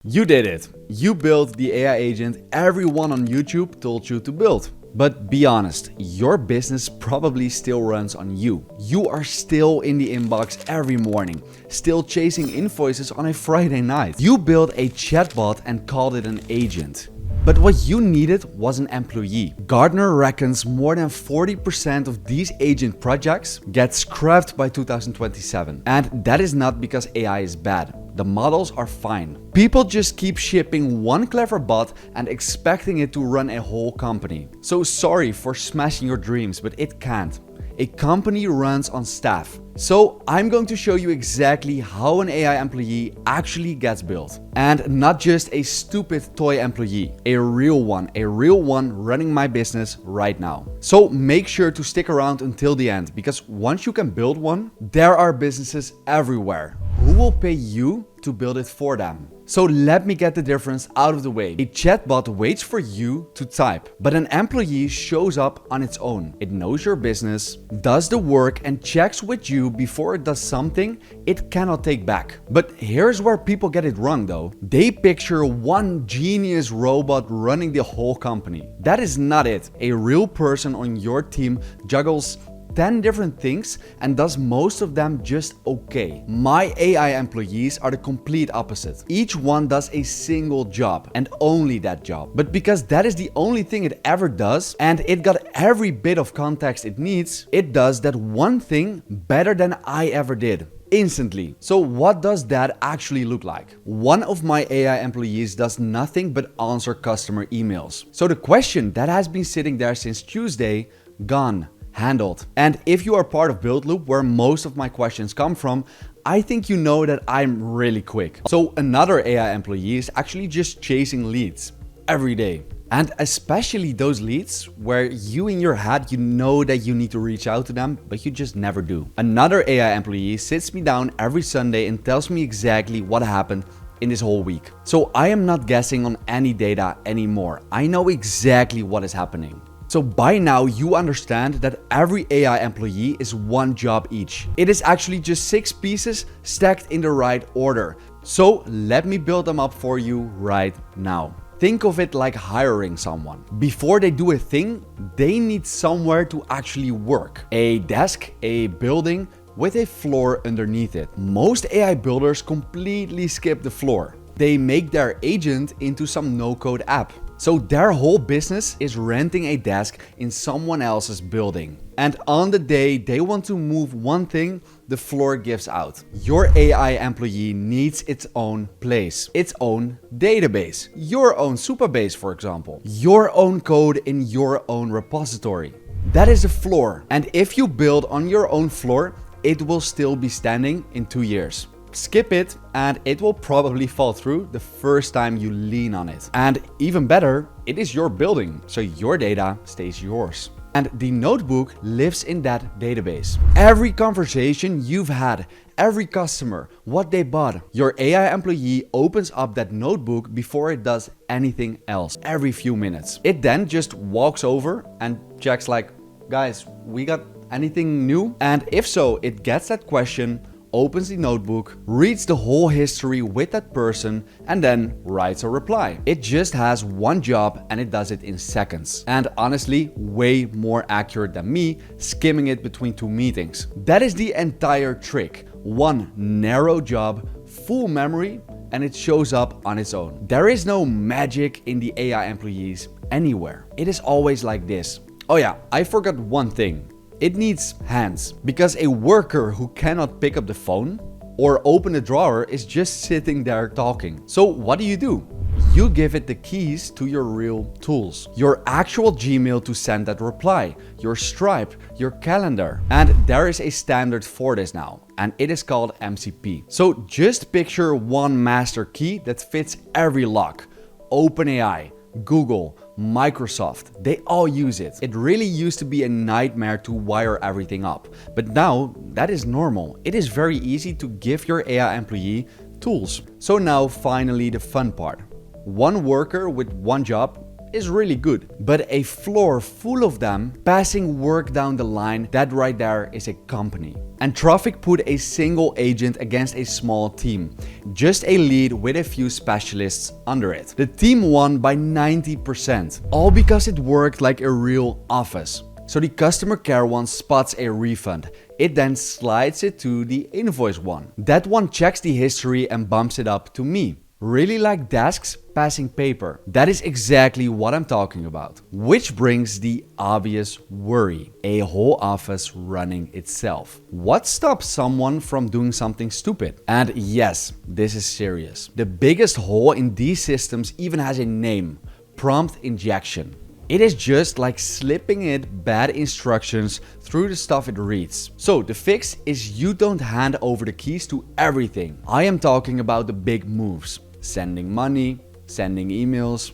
You did it! You built the AI agent everyone on YouTube told you to build. But be honest, your business probably still runs on you. You are still in the inbox every morning, still chasing invoices on a Friday night. You built a chatbot and called it an agent. But what you needed was an employee. Gartner reckons more than 40% of these agent projects get scrapped by 2027. And that is not because AI is bad. The models are fine. People just keep shipping one clever bot and expecting it to run a whole company. So sorry for smashing your dreams, but it can't. A company runs on staff. So I'm going to show you exactly how an AI employee actually gets built. And not just a stupid toy employee, a real one running my business right now. So make sure to stick around until the end, because once you can build one, there are businesses everywhere who will pay you to build it for them. So let me get the difference out of the way. A chatbot waits for you to type, but an employee shows up on its own. It knows your business, does the work, and checks with you before it does something it cannot take back. But here's where people get it wrong though. They picture one genius robot running the whole company. That is not it. A real person on your team juggles 10 different things and does most of them just okay. My AI employees are the complete opposite. Each one does a single job and only that job. But because that is the only thing it ever does and it got every bit of context it needs, it does that one thing better than I ever did. Instantly. So what does that actually look like? One of my AI employees does nothing but answer customer emails. So the question that has been sitting there since Tuesday, gone. Handled. And if you are part of Build Loop, where most of my questions come from, I think you know that I'm really quick. So another AI employee is actually just chasing leads every day. And especially those leads where you in your head, you know that you need to reach out to them, but you just never do. Another AI employee sits me down every Sunday and tells me exactly what happened in this whole week. So I am not guessing on any data anymore. I know exactly what is happening. So by now you understand that every AI employee is one job each. It is actually just 6 pieces stacked in the right order. So let me build them up for you right now. Think of it like hiring someone. Before they do a thing, they need somewhere to actually work. A desk, a building with a floor underneath it. Most AI builders completely skip the floor. They make their agent into some no-code app. So their whole business is renting a desk in someone else's building. And on the day they want to move one thing, the floor gives out. Your AI employee needs its own place, its own database, your own Supabase, for example, your own code in your own repository. That is the floor. And if you build on your own floor, it will still be standing in 2 years. Skip it and it will probably fall through the first time you lean on it. And even better, it is your building, so your data stays yours. And the notebook lives in that database. Every conversation you've had, every customer, what they bought, your AI employee opens up that notebook before it does anything else every few minutes. It then just walks over and checks like, guys, we got anything new? And if so, it gets that question, opens the notebook, reads the whole history with that person, and then writes a reply. It just has one job and it does it in seconds. And honestly, way more accurate than me skimming it between 2 meetings. That is the entire trick. One narrow job, full memory, and it shows up on its own. There is no magic in the AI employees anywhere. It is always like this. Oh yeah, I forgot one thing. It needs hands, because a worker who cannot pick up the phone or open a drawer is just sitting there talking. So what do? You give it the keys to your real tools. Your actual Gmail to send that reply, your Stripe, your calendar. And there is a standard for this now, and it is called MCP. So just picture one master key that fits every lock. OpenAI, Google, Microsoft, they all use it. It really used to be a nightmare to wire everything up, but now that is normal. It is very easy to give your AI employee tools. So now finally the fun part. One worker with one job is really good. But a floor full of them passing work down the line, that right there is a company. And Traffic put a single agent against a small team, just a lead with a few specialists under it. The team won by 90%, all because it worked like a real office. So the customer care one spots a refund. It then slides it to the invoice one. That one checks the history and bumps it up to me. Really like desks passing paper. That is exactly what I'm talking about. Which brings the obvious worry. A whole office running itself. What stops someone from doing something stupid? And yes, this is serious. The biggest hole in these systems even has a name. Prompt injection. It is just like slipping it bad instructions through the stuff it reads. So the fix is you don't hand over the keys to everything. I am talking about the big moves. Sending money, sending emails.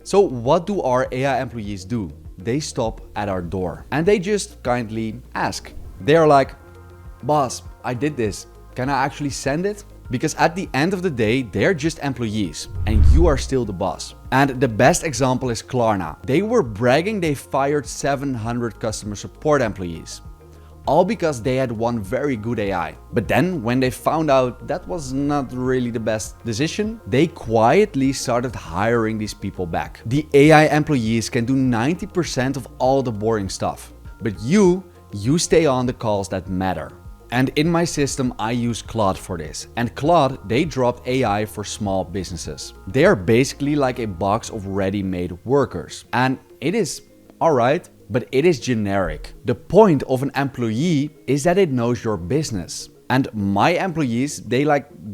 So what do our AI employees do? They stop at our door and they just kindly ask. They're like, boss, I did this. Can I actually send it? Because at the end of the day, they're just employees and you are still the boss. And the best example is Klarna. They were bragging they fired 700 customer support employees. All because they had one very good AI. But then when they found out that was not really the best decision, they quietly started hiring these people back. The AI employees can do 90% of all the boring stuff. But you stay on the calls that matter. And in my system, I use Claude for this. And Claude, they dropped AI for small businesses. They are basically like a box of ready-made workers. And it is alright, but it is generic. The point of an employee is that it knows your business. And my employees, they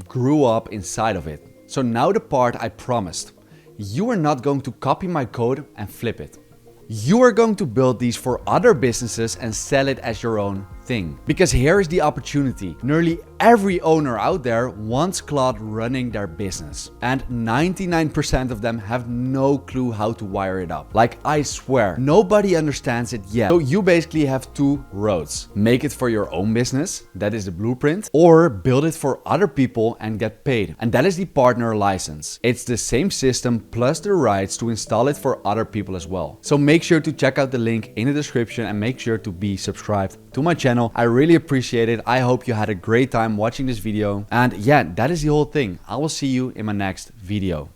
grew up inside of it. So now the part I promised. You are not going to copy my code and flip it. You are going to build these for other businesses and sell it as your own thing. Because here is the opportunity. Nearly every owner out there wants Claude running their business. And 99% of them have no clue how to wire it up. Like, I swear, nobody understands it yet. So you basically have two roads. Make it for your own business, that is the blueprint, or build it for other people and get paid. And that is the partner license. It's the same system plus the rights to install it for other people as well. So make sure to check out the link in the description and make sure to be subscribed to my channel. I really appreciate it. I hope you had a great time watching this video. And yeah, that is the whole thing. I will see you in my next video.